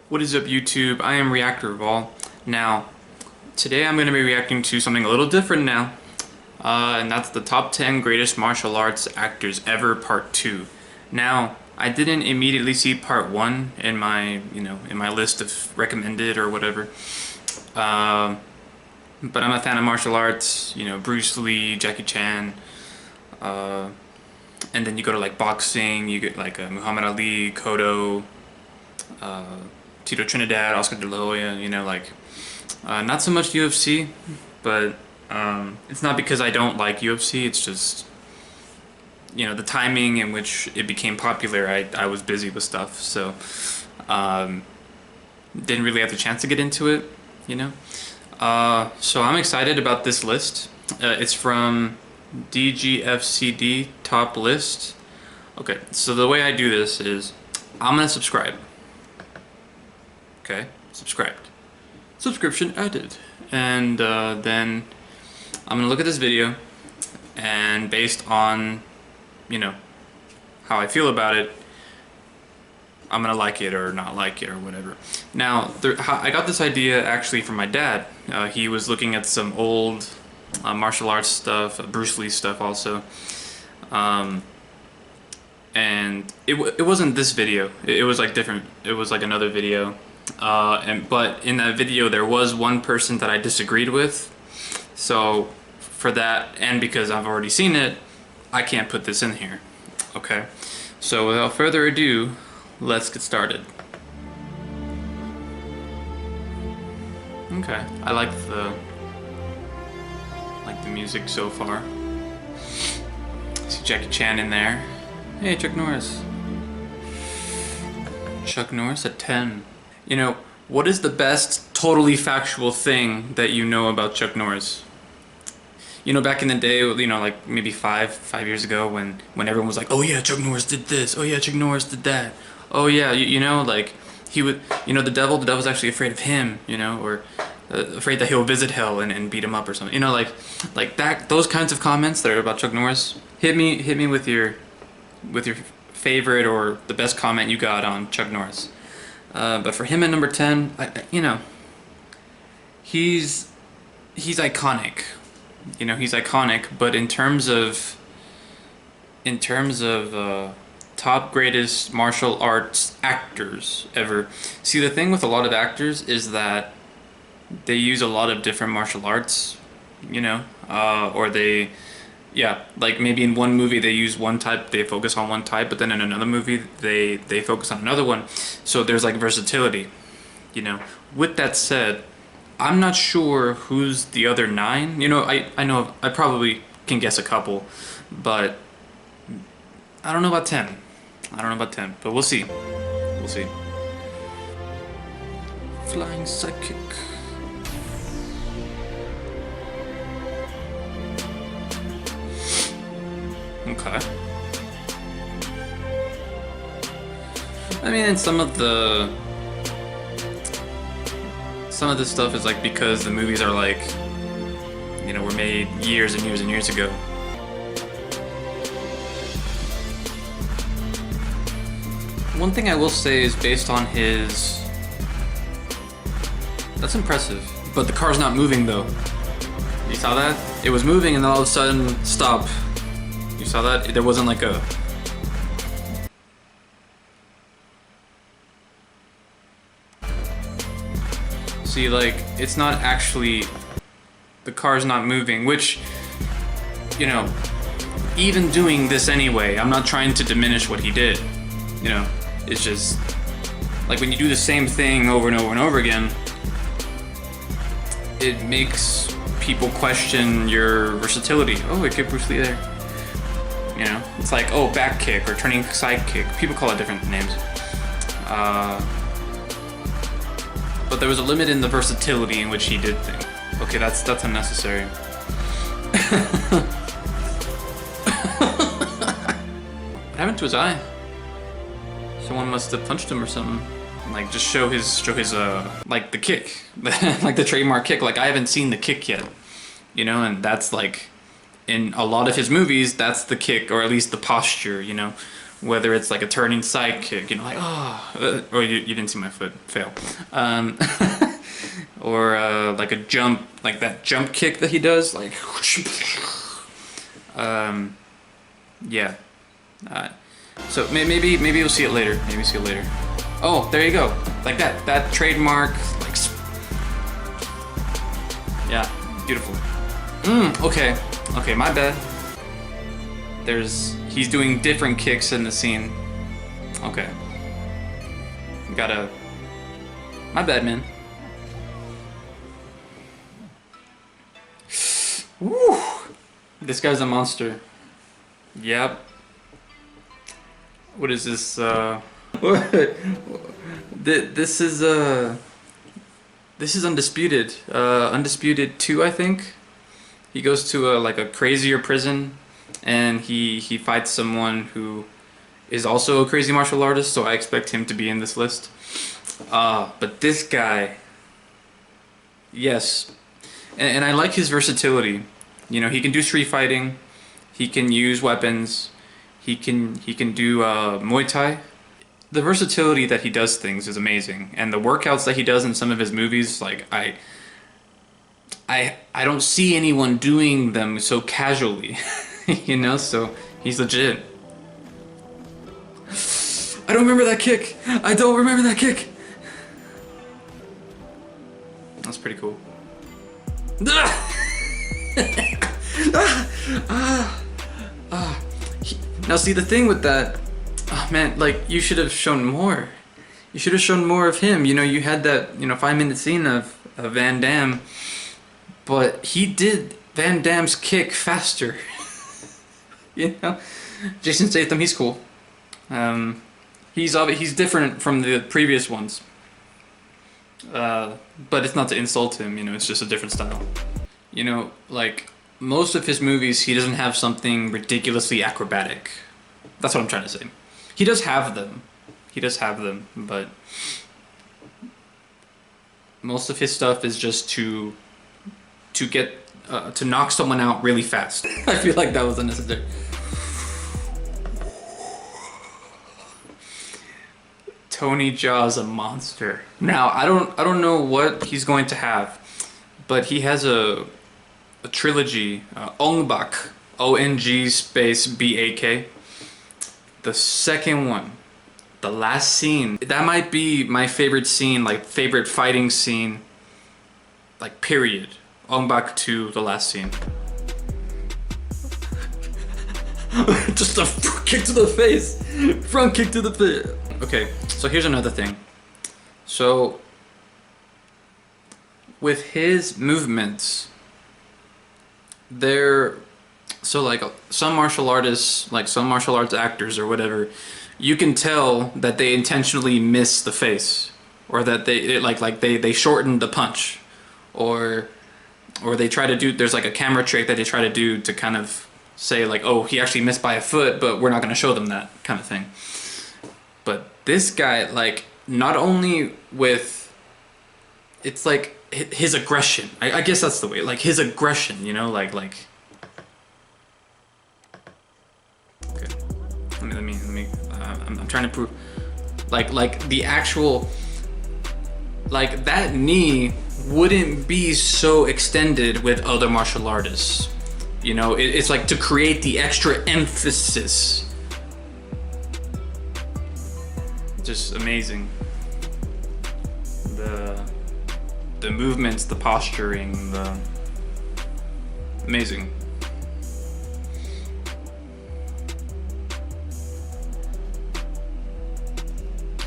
What is up, YouTube? I am Reactor of All. Now, today I'm going to be reacting to something a little different now, and that's the top 10 greatest martial arts actors ever, part 2. Now, I didn't immediately see part 1 in my, in my list of recommended or whatever. But I'm a fan of martial arts, Bruce Lee, Jackie Chan, and then you go to like boxing, you get like Muhammad Ali, Cotto, Tito Trinidad, Oscar De La Hoya, not so much UFC, but it's not because I don't like UFC, it's just, the timing in which it became popular, I was busy with stuff, so didn't really have the chance to get into it, So I'm excited about this list. It's from DGFCD top list. Okay, so the way I do this is I'm gonna subscribe. Okay, subscribed. Subscription added. And then I'm gonna look at this video, and based on, how I feel about it, I'm gonna like it or not like it or whatever. Now, I got this idea actually from my dad. He was looking at some old martial arts stuff, Bruce Lee stuff also. And it wasn't this video. It was like different. It was like another video. But in that video there was one person that I disagreed with. So for that, and because I've already seen it, I can't put this in here. Okay. So without further ado, let's get started. Okay. I like the music so far. See Jackie Chan in there. Hey, Chuck Norris. Chuck Norris at 10. What is the best totally factual thing that you know about Chuck Norris? Back in the day, like maybe five years ago when everyone was like, oh yeah, Chuck Norris did this. Oh yeah, Chuck Norris did that. Oh yeah, like he would, the devil's actually afraid of him, or afraid that he'll visit hell and beat him up or something. Like that, those kinds of comments that are about Chuck Norris. Hit me with your favorite or the best comment you got on Chuck Norris. But for him at number 10, he's iconic. He's iconic. But in terms of top greatest martial arts actors ever, see, the thing with a lot of actors is that they use a lot of different martial arts. Or they. Yeah, like maybe in one movie they use one type, they focus on one type, but then in another movie they focus on another one. So there's like versatility, With that said, I'm not sure who's the other 9. I know I probably can guess a couple, but I don't know about 10. But we'll see. We'll see. Flying Sidekick. Okay. I mean, some of this stuff is like because the movies are like, were made years and years and years ago. One thing I will say is based on his... That's impressive. But the car's not moving though. You saw that? It was moving and then all of a sudden, stop. You saw that? There wasn't like a... See, like, it's not actually... The car's not moving, which, even doing this anyway, I'm not trying to diminish what he did. It's just... Like, when you do the same thing over and over and over again, it makes people question your versatility. Oh, it kicked Bruce Lee there. It's like, oh, back kick or turning side kick. People call it different names. But there was a limit in the versatility in which he did things. Okay, that's unnecessary. What happened to his eye? Someone must have punched him or something. Like, just show his like the kick, like the trademark kick. Like, I haven't seen the kick yet, and that's like, in a lot of his movies, that's the kick, or at least the posture, whether it's like a turning side kick, you know, like, oh, or you didn't see my foot fail. Or like a jump, like that jump kick that he does, like, yeah. So maybe you'll see it later. Maybe you'll see it later. Oh, there you go. Like that trademark, like, yeah, beautiful. Okay, my bad. He's doing different kicks in the scene. Okay. My bad, man. Woo! This guy's a monster. Yep. What is this? This is Undisputed. Undisputed 2, I think. He goes to like a crazier prison, and he fights someone who is also a crazy martial artist. So I expect him to be in this list. But this guy, yes, and I like his versatility. You know, he can do street fighting. He can use weapons. He can do Muay Thai. The versatility that he does things is amazing, and the workouts that he does in some of his movies, like I don't see anyone doing them so casually, you know. So he's legit. I don't remember that kick. I don't remember that kick. That's pretty cool. Now see, the thing with that, oh man, like, you should have shown more. You should have shown more of him. You know, you had that, you know, 5-minute scene of Van Damme, but he did Van Damme's kick faster. You know, Jason Statham, he's cool. He's different from the previous ones. But it's not to insult him, you know, it's just a different style. You know, like, most of his movies, he doesn't have something ridiculously acrobatic. That's what I'm trying to say. He does have them. He does have them, but most of his stuff is just to get to knock someone out really fast. I feel like that was unnecessary. Tony Jaa's a monster. Now I don't know what he's going to have, but he has a trilogy, Ong-Bak, O-N-G space B-A-K. The second one, the last scene, that might be my favorite scene, like favorite fighting scene, like period. Ong-Bak 2, the last scene. Just a front kick to the face. Front kick to the face. Okay, so here's another thing. So with his movements, so like some martial artists, like some martial arts actors or whatever, you can tell that they intentionally miss the face, or that they shorten the punch, or they try to do, there's like a camera trick that they try to do to kind of say like, oh, he actually missed by a foot, but we're not going to show them that kind of thing. But this guy, like, not only with, it's like his aggression, I guess that's the way, like his aggression, you know, like okay, let me I'm trying to prove, like the actual, like that knee wouldn't be so extended with other martial artists, you know. It's like to create the extra emphasis. Just amazing. The movements, the posturing, the amazing.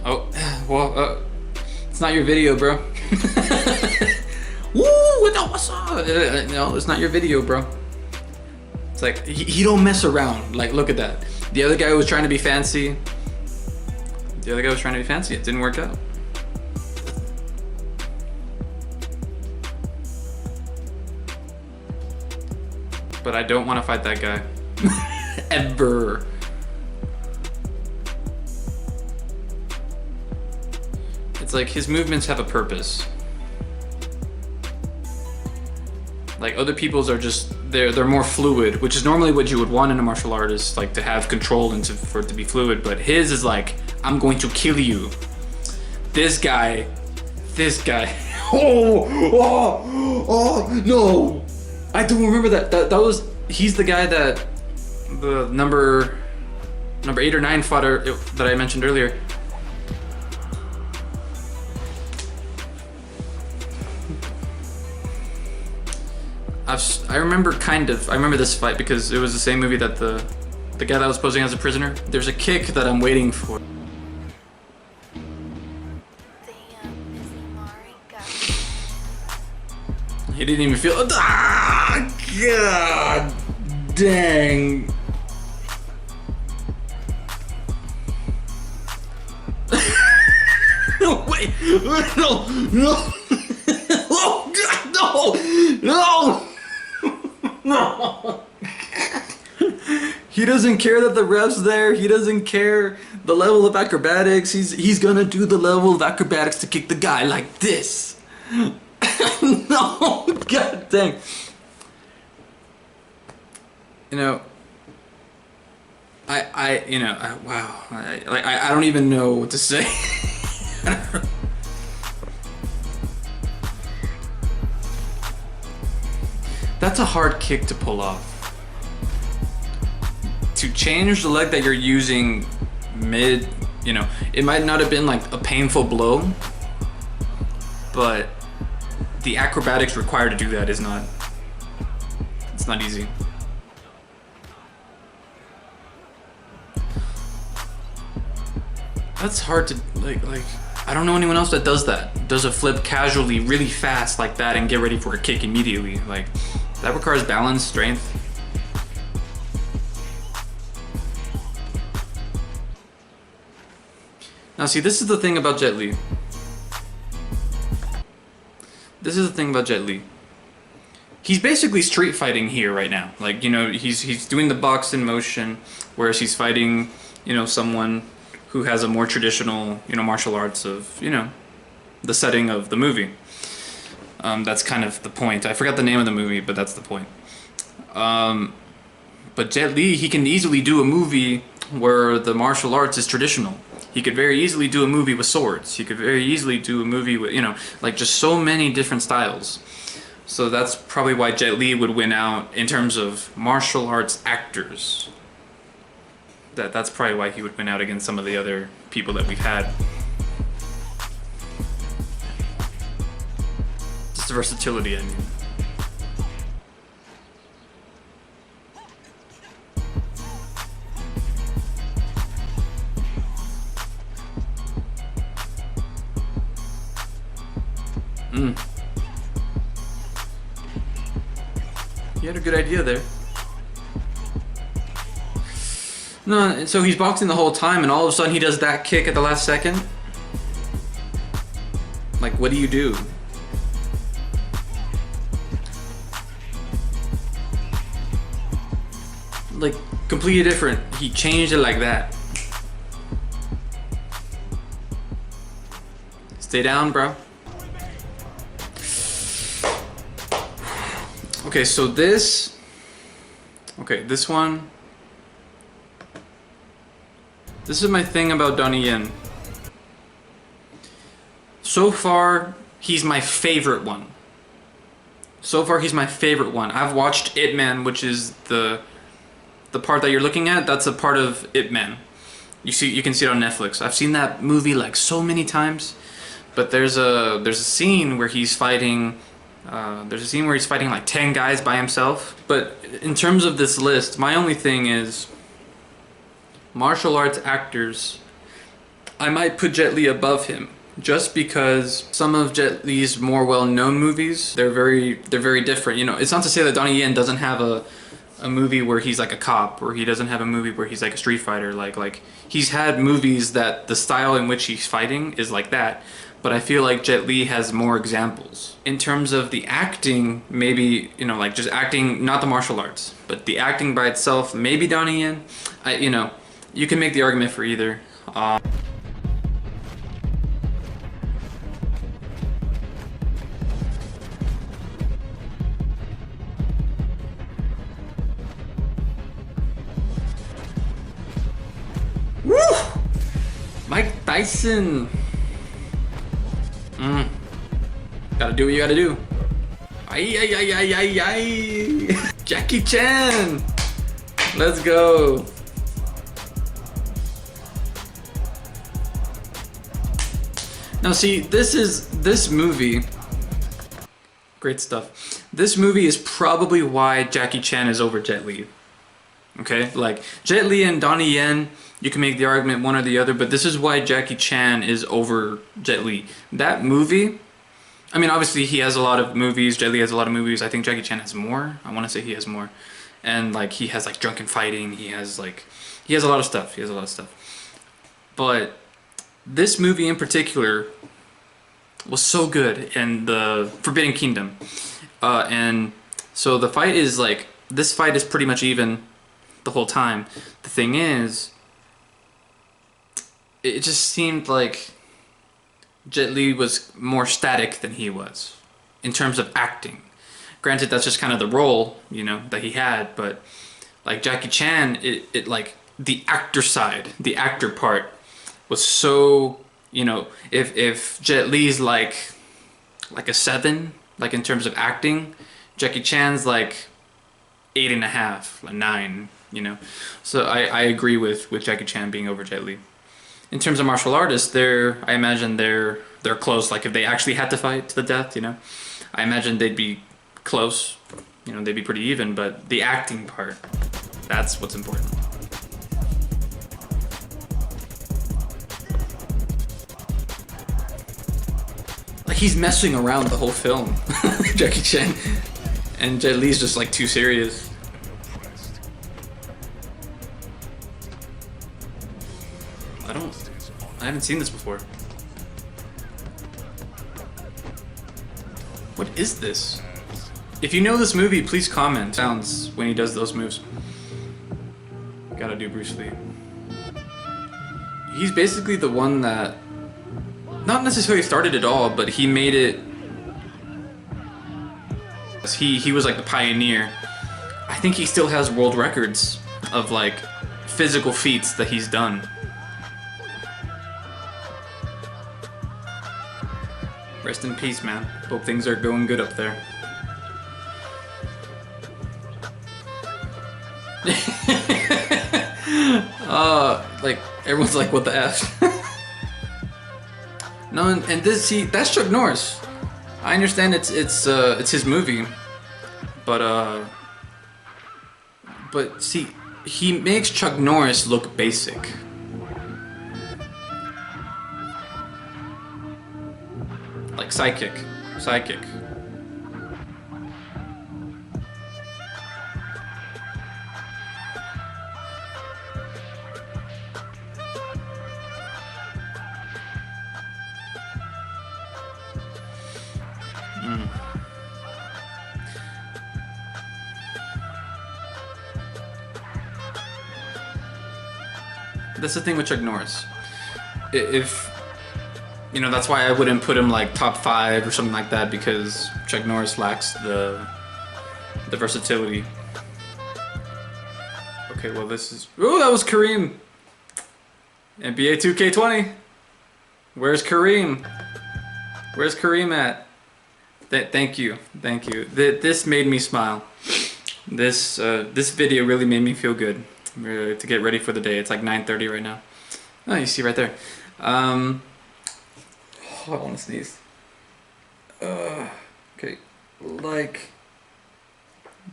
Oh, well, it's not your video, bro. Woo, no, what's up? No, it's not your video, bro. It's like, he don't mess around. Like, look at that. The other guy was trying to be fancy. It didn't work out. But I don't want to fight that guy. Ever. It's like his movements have a purpose. Like other people's are just they're more fluid, which is normally what you would want in a martial art, is like to have control and for it to be fluid. But his is like, I'm going to kill you. This guy. Oh no! I do remember that. That was, he's the guy that the number 8 or 9 fodder that I mentioned earlier. I remember this fight because it was the same movie that the guy that was posing as a prisoner. There's a kick that I'm waiting for. He didn't even feel. Ah, God dang. No, wait, no. Oh God, no. No! He doesn't care that the ref's there. He doesn't care the level of acrobatics. He's gonna do the level of acrobatics to kick the guy like this. No, God dang. You know, wow. I don't even know what to say. That's a hard kick to pull off. To change the leg that you're using mid, it might not have been like a painful blow, but the acrobatics required to do that is not, it's not easy. That's hard to, like, I don't know anyone else that does that. Does a flip casually, really fast like that and get ready for a kick immediately. Like, that requires balance, strength. Now see, this is the thing about Jet Li. He's basically street fighting here right now. Like, he's doing the box in motion, whereas he's fighting, someone who has a more traditional, martial arts of, the setting of the movie. That's kind of the point. I forgot the name of the movie, but that's the point. But Jet Li, he can easily do a movie where the martial arts is traditional. He could very easily do a movie with swords. He could very easily do a movie with, like just so many different styles. So that's probably why Jet Li would win out in terms of martial arts actors. That's probably why he would win out against some of the other people that we've had. Just the versatility, I mean. You had a good idea there. No, so he's boxing the whole time and all of a sudden he does that kick at the last second? Like, what do you do? Like, completely different. He changed it like that. Stay down, bro. Okay, so this one. This is my thing about Donnie Yen. So far, he's my favorite one. I've watched Ip Man, which is the part that you're looking at. That's a part of Ip Man. You can see it on Netflix. I've seen that movie like so many times. But there's a scene where he's fighting. Like 10 guys by himself. But in terms of this list, my only thing is martial arts actors. I might put Jet Li above him just because some of Jet Li's more well-known movies, they're very different. It's not to say that Donnie Yen doesn't have a movie where he's like a cop, or he doesn't have a movie where he's like a street fighter. Like he's had movies that the style in which he's fighting is like that. But I feel like Jet Li has more examples. In terms of the acting, maybe, like just acting, not the martial arts, but the acting by itself, maybe Donnie Yen. You can make the argument for either. Dyson. Gotta do what you gotta do. Ay, ay, ay, ay, ay, ay. Jackie Chan. Let's go. Now see, this movie, great stuff. This movie is probably why Jackie Chan is over Jet Li. Okay, like Jet Li and Donnie Yen, you can make the argument one or the other, but this is why Jackie Chan is over Jet Li. That movie, I mean, obviously he has a lot of movies, Jet Li has a lot of movies, I think Jackie Chan has more, I want to say he has more. And like, he has like drunken fighting, he has a lot of stuff, But this movie in particular was so good in the Forbidden Kingdom. And so the fight is like, this fight is pretty much even the whole time. The thing is, it just seemed like Jet Li was more static than he was in terms of acting. Granted, that's just kind of the role, you know, that he had, but like Jackie Chan, it like the actor side, the actor part was so, you know, if Jet Li's like a 7, like in terms of acting, Jackie Chan's like 8.5, like 9, you know. So I agree with Jackie Chan being over Jet Li. In terms of martial artists, I imagine they're close. Like if they actually had to fight to the death, you know, I imagine they'd be close. You know, they'd be pretty even. But the acting part, that's what's important. Like he's messing around the whole film, Jackie Chan, and Jet Li's just like too serious. I haven't seen this before. What is this? If you know this movie, please comment. Sounds when he does those moves. Gotta do Bruce Lee. He's basically the one that, not necessarily started it all, but he made it. He was like the pioneer. I think he still has world records of like physical feats that he's done. Rest in peace, man. Hope things are going good up there. Like everyone's like, what the F? No, and this, see, that's Chuck Norris. I understand it's his movie, but see, he makes Chuck Norris look basic. Like psychic. That's the thing with Chuck Norris. If you know, that's why I wouldn't put him like top 5 or something like that, because Chuck Norris lacks the versatility. Okay, well this is, ooh, that was Kareem. NBA 2K20. Where's Kareem? Where's Kareem at? Thank you. This made me smile. This video really made me feel good to get ready for the day. It's like 9:30 right now. Oh, you see right there. Oh, I want to sneeze. Okay, like,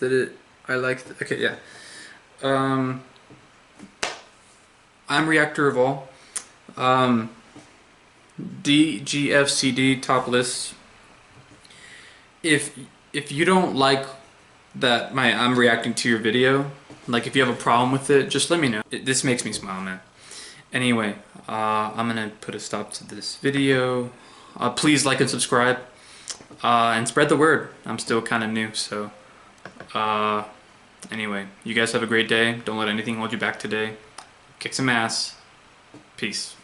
did it? I liked. Okay, yeah. I'm Reactor of All. DGFCD top lists. If you don't like that I'm reacting to your video, like if you have a problem with it, just let me know. This makes me smile, man. Anyway, I'm gonna put a stop to this video. Please like and subscribe, and spread the word. I'm still kind of new, so anyway, you guys have a great day. Don't let anything hold you back today. Kick some ass. Peace.